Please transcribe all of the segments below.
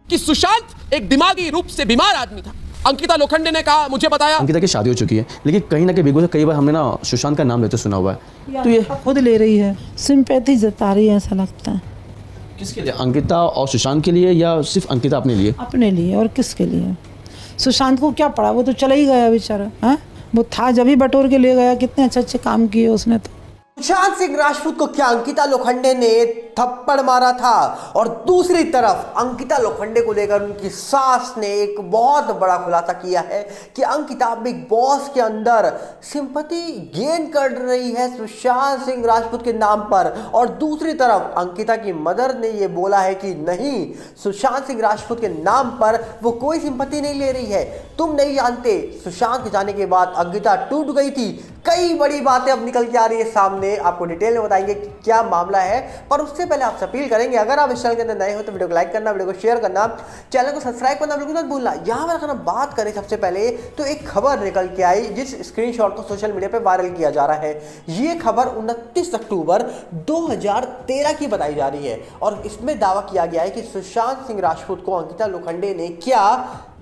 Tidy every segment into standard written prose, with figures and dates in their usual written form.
कि सुशांत एक दिमागी रूप से बीमार आदमी था। अंकिता लोखंडे ने कहा, मुझे बताया अंकिता की शादी हो चुकी है, लेकिन कहीं ना कहीं बिग बॉस में कई बार हमने ना सुशांत का नाम लेते सुना हुआ है। तो ये खुद ले रही है, सिंपैथी जता रही है, ऐसा लगता है। किसके लिए, अंकिता और सुशांत के लिए या सिर्फ अंकिता अपने लिए? अपने लिए, और किसके लिए? सुशांत को क्या पड़ा, वो तो चला ही गया बेचारा। हाँ, वो था जब ही बटोर के ले गया, कितने अच्छे अच्छे काम किए उसने। तो सुशांत सिंह राजपूत को क्या अंकिता लोखंडे ने थप्पड़ मारा था? और दूसरी तरफ अंकिता लोखंडे को लेकर उनकी सास ने एक बहुत बड़ा खुलासा किया है कि अंकिता बिग बॉस के अंदर सिंपैथी गेन कर रही है सुशांत सिंह राजपूत के नाम पर। और दूसरी तरफ अंकिता की मदर ने यह बोला है कि नहीं, सुशांत सिंह राजपूत के नाम पर वो कोई सिंपैथी नहीं ले रही है। तुम नहीं जानते, सुशांत के जाने के बाद अंकिता टूट गई थी। कई बड़ी बातें अब निकल के आ रही है सामने, आपको डिटेल में बताएंगे कि क्या मामला है। पर उससे पहले आपसे अपील करेंगे, अगर आप इस चैनल के अंदर नए हो तो वीडियो को लाइक करना, वीडियो को शेयर करना, चैनल को सब्सक्राइब करना बिल्कुल मत भूलना। यहाँ पर अगर हम बात करें सबसे पहले तो एक खबर निकल के आई जिस स्क्रीनशॉट को सोशल मीडिया पर वायरल किया जा रहा है। ये खबर 29 अक्टूबर 2013 की बताई जा रही है और इसमें दावा किया गया है कि सुशांत सिंह राजपूत को अंकिता लोखंडे ने क्या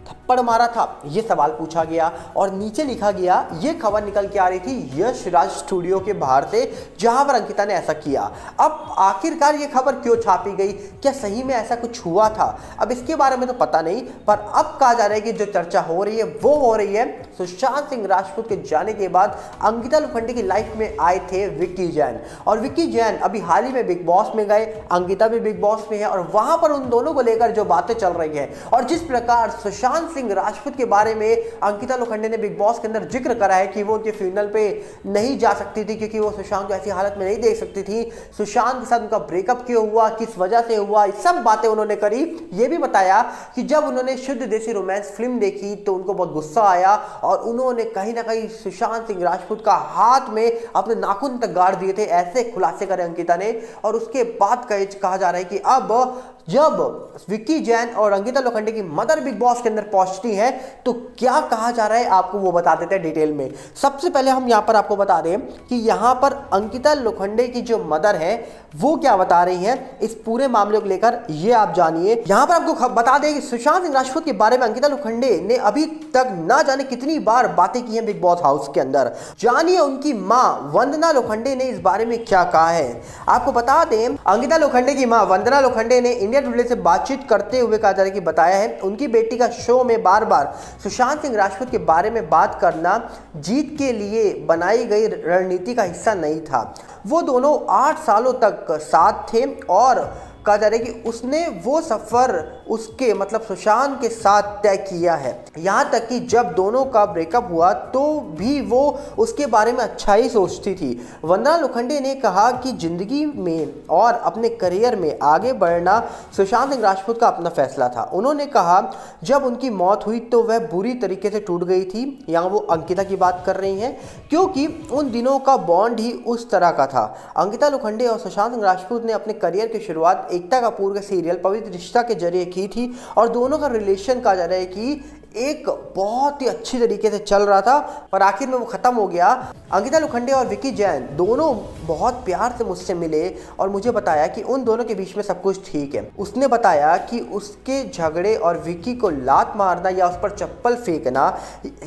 थप्पड़ मारा था, ये सवाल पूछा गया। और नीचे लिखा गया, ये खबर निकल के आ रही थी यश राज स्टूडियो के बाहर से, जहां पर अंकिता ने ऐसा किया। अब आखिरकार ये खबर क्यों छापी गई, क्या सही में ऐसा कुछ हुआ था, अब इसके बारे में तो पता नहीं। पर अब कहा जा रहा है कि जो चर्चा हो रही है वो हो रही है सुशांत सिंह राजपूत के जाने के बाद अंकिता लोखंडे की लाइफ में आए थे विक्की जैन। और विक्की जैन अभी हाल ही में बिग बॉस में गए, अंकिता भी बिग बॉस में है और वहां पर उन दोनों को लेकर जो बातें चल रही है और जिस प्रकार सुशांत सिंह राजपूत के बारे में अंकिता लोखंडे ने बिग बॉस के अंदर जिक्र करा है कि वो उनके फ्यूनरल पे नहीं जा सकती थी क्योंकि वो सुशांत को ऐसी हालत में नहीं देख सकती थी। सुशांत के साथ उनका ब्रेकअप क्यों हुआ, किस वजह से हुआ, सब बातें उन्होंने करी। ये भी बताया कि जब उन्होंने शुद्ध देसी रोमांस फिल्म देखी तो उनको बहुत गुस्सा आया और उन्होंने कहीं ना कहीं सुशांत सिंह राजपूत का हाथ में अपने नाखून तक गाड़ दिए थे, ऐसे खुलासे करे अंकिता ने। और उसके बाद कहा जा रहा है कि अब जब विक्की जैन और अंकिता लोखंडे की मदर बिग बॉस के अंदर पहुंचती है तो क्या कहा जा रहा है आपको वो बता देते हैं डिटेल में। सबसे पहले हम यहां पर आपको बता दें कि यहां पर अंकिता लोखंडे की जो मदर है वो क्या बता रही है इस पूरे मामले को लेकर, ये आप जानिए। यहां पर आपको बता दें कि सुशांत सिंह राजपूत के बारे में अंकिता लोखंडे ने अभी तक ना जाने कितनी बार बातें की हैं बिग बॉस हाउस के अंदर। जानिए उनकी मां वंदना लोखंडे ने इस बारे में क्या कहा है। आपको बता दें, अंकिता लोखंडे की मां वंदना लोखंडे ने इंडिया टुडे से बातचीत करते हुए कहा जा रहा है कि बताया है उनकी बेटी का शो में बार बार सुशांत सिंह राजपूत के बारे में बात करना जीत के लिए बनाई गई रणनीति का हिस्सा नहीं था। वो दोनों 8 सालों तक साथ थे और कहा जा रहा है कि उसने वो सफर उसके मतलब सुशांत के साथ तय किया है। यहाँ तक कि जब दोनों का ब्रेकअप हुआ तो भी वो उसके बारे में अच्छा ही सोचती थी। वंदना लोखंडे ने कहा कि जिंदगी में और अपने करियर में आगे बढ़ना सुशांत सिंह राजपूत का अपना फैसला था। उन्होंने कहा जब उनकी मौत हुई तो वह बुरी तरीके से टूट गई थी। यहाँ वो अंकिता की बात कर रही हैं क्योंकि उन दिनों का बॉन्ड ही उस तरह का था। अंकिता लोखंडे और सुशांत सिंह राजपूत ने अपने करियर की शुरुआत एकता कपूर के सीरियल पवित्र रिश्ता के जरिए की थी और दोनों का रिलेशन कहा जा रहा है कि एक बहुत ही अच्छी तरीके से चल रहा था पर आखिर में वो खत्म हो गया। अंकिता लोखंडे और विक्की जैन दोनों बहुत प्यार से मुझसे मिले और मुझे बताया कि उन दोनों के बीच में सब कुछ ठीक है। उसने बताया कि उसके झगड़े और विक्की को लात मारना या उस पर चप्पल फेंकना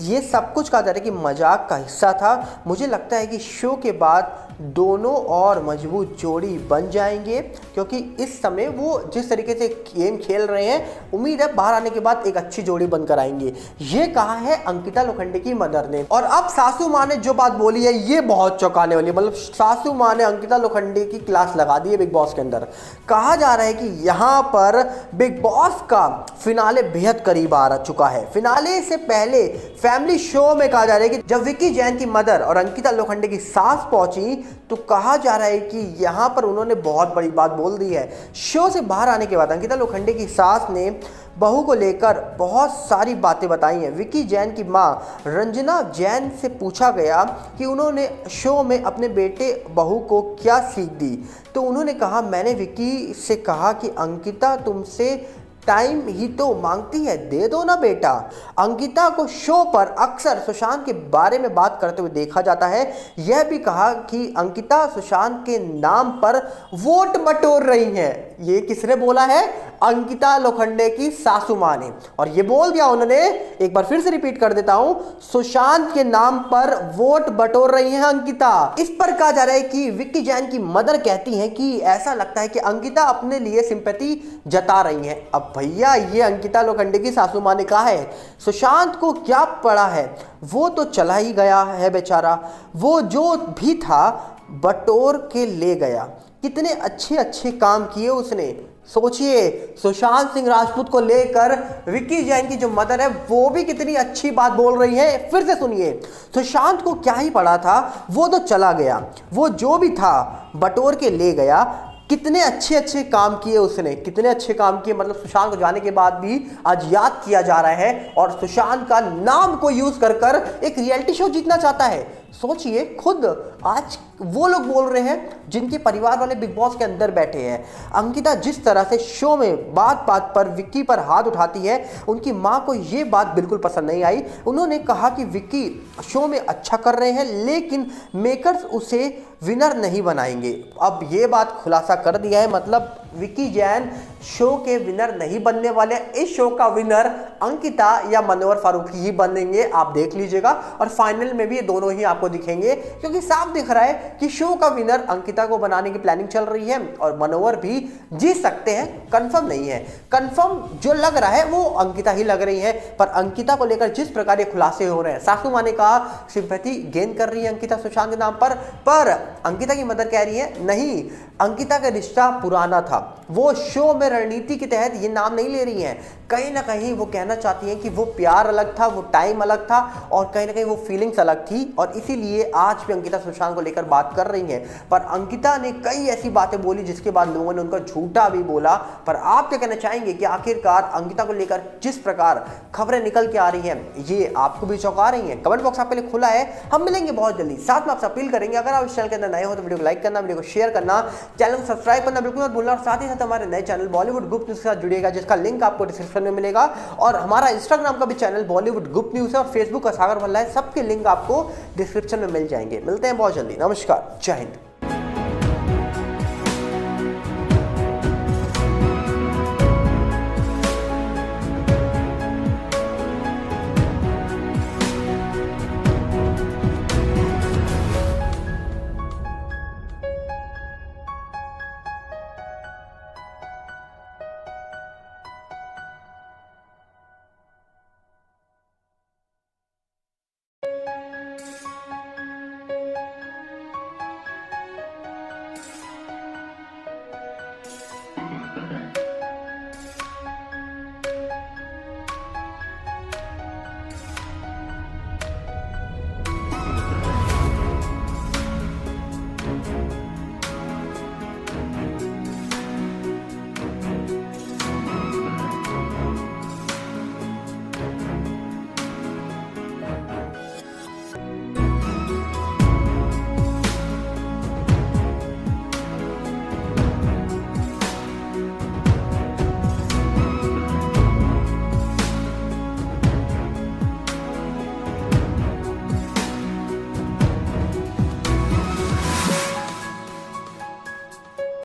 ये सब कुछ कहा जा रहा है कि मजाक का हिस्सा था। मुझे लगता है कि शो के बाद दोनों और मजबूत जोड़ी बन जाएंगे क्योंकि इस समय वो जिस तरीके से गेम खेल रहे हैं उम्मीद है बाहर आने के बाद एक अच्छी जोड़ी बनकर आएंगे। ये कहा है अंकिता लोखंडे की मदर ने। और अब सासू माँ ने जो बात बोली है ये बहुत चौंकाने वाली है। मतलब सासू माँ ने अंकिता लोखंडे की क्लास लगा दी है बिग बॉस के अंदर। कहा जा रहा है कि यहाँ पर बिग बॉस का फिनाले बेहद करीब आ चुका है। फिनाले से पहले फैमिली शो में कहा जा रहा है कि जब विक्की जैन की मदर और अंकिता लोखंडे की सास पहुंची तो कहा जा रहा है कि यहाँ पर उन्होंने बहुत बड़ी बात बोल दी है। शो से बाहर आने के बाद अंकिता लोखंडे की सास ने बहू को लेकर बहुत सारी बातें बताई हैं। विक्की जैन की मां रंजना जैन से पूछा गया कि उन्होंने शो में अपने बेटे बहू को क्या सीख दी तो उन्होंने कहा मैंने विक्की से कहा कि अंकिता तुमसे टाइम ही तो मांगती है, दे दो ना बेटा। अंकिता को शो पर अक्सर सुशांत के बारे में बात करते हुए देखा जाता है। यह भी कहा कि अंकिता सुशांत के नाम पर वोट बटोर रही हैं। ये किसने बोला है? अंकिता लोखंडे की सासू मां ने। और ये बोल दिया उन्होंने, एक बार फिर से रिपीट कर देता हूं, सुशांत के नाम पर वोट बटोर रही हैं अंकिता। इस पर कहा जा रहा है कि विक्की जैन की मदर कहती हैं कि ऐसा लगता है कि अंकिता अपने लिए सिंपैथी जता रही हैं। अब भैया ये अंकिता लोखंडे की सासू मां ने कहा है, सुशांत को क्या पड़ा है, वो तो चला ही गया है बेचारा, वो जो भी था बटोर के ले गया। कितने अच्छे अच्छे काम किए उसने। सोचिए, सुशांत सिंह राजपूत को लेकर विक्की जैन की जो मदर है वो भी कितनी अच्छी बात बोल रही है। फिर से सुनिए, सुशांत को क्या ही पड़ा था, वो तो चला गया, वो जो भी था बटोर के ले गया। कितने अच्छे अच्छे काम किए उसने, कितने अच्छे काम किए। मतलब सुशांत को जाने के बाद भी आज याद किया जा रहा है और सुशांत का नाम को यूज कर कर एक रियलिटी शो जीतना चाहता है। सोचिए, खुद आज वो लोग बोल रहे हैं जिनके परिवार वाले बिग बॉस के अंदर बैठे हैं। अंकिता जिस तरह से शो में बात बात पर विक्की पर हाथ उठाती है, उनकी मां को ये बात बिल्कुल पसंद नहीं आई। उन्होंने कहा कि विक्की शो में अच्छा कर रहे हैं लेकिन मेकर्स उसे विनर नहीं बनाएंगे। अब ये बात खुलासा कर दिया है, मतलब विक्की जैन शो के विनर नहीं बनने वाले। इस शो का विनर अंकिता या मनोहर फारूकी ही बनेंगे, आप देख लीजिएगा। और फाइनल में भी ये दोनों ही आपको दिखेंगे, क्योंकि साफ दिख रहा है कि शो का विनर अंकिता को बनाने की प्लानिंग चल रही है और मनोहर भी जीत सकते हैं। कंफर्म नहीं है, कंफर्म जो लग रहा है वो अंकिता ही लग रही है। पर अंकिता को लेकर जिस प्रकार ये खुलासे हो रहे हैं, सासू मां ने कहा सिंपैथी गेन कर रही है अंकिता सुशांत के नाम पर अंकिता की मदर कह रही है नहीं, अंकिता का रिश्ता पुराना था, वो शो में रणनीति के तहत ये नाम नहीं ले रही हैं। कहीं ना कहीं वो कहना चाहती हैं कि वो प्यार अलग था, वो टाइम अलग था और कहीं ना कहीं वो फीलिंग्स अलग थी। और इसीलिए आज भी अंकिता सुशांत को लेकर बात कर रही हैं। पर अंकिता ने कई ऐसी बातें बोली जिसके बाद लोगों ने उनका झूठा भी बोला। पर आप क्या कहना चाहेंगे कि आखिरकार अंकिता को लेकर जिस प्रकार खबरें निकल के आ रही हैं, ये आपको भी चौंका रही हैं? कमेंट बॉक्स आपके लिए खुला है, हम मिलेंगे बहुत जल्दी। साथ में आपसे अपील करेंगे, अगर आप इस चैनल के अंदर नए हो तो वीडियो को लाइक करना, वीडियो को शेयर करना, चैनल को सब्सक्राइब करना बिल्कुल मत भूलना। और साथ ही साथ हमारे नए चैनल बॉलीवुड गुप्त न्यूज़ के साथ जुड़िएगा, जिसका लिंक आपको डिस्क्रिप्शन में मिलेगा। और हमारा इंस्टाग्राम का भी चैनल बॉलीवुड गुप्त न्यूज़ है और फेसबुक का सागर भल्ला है, सबके लिंक आपको डिस्क्रिप्शन में मिल जाएंगे। मिलते हैं बहुत जल्दी, नमस्कार, जय हिंद।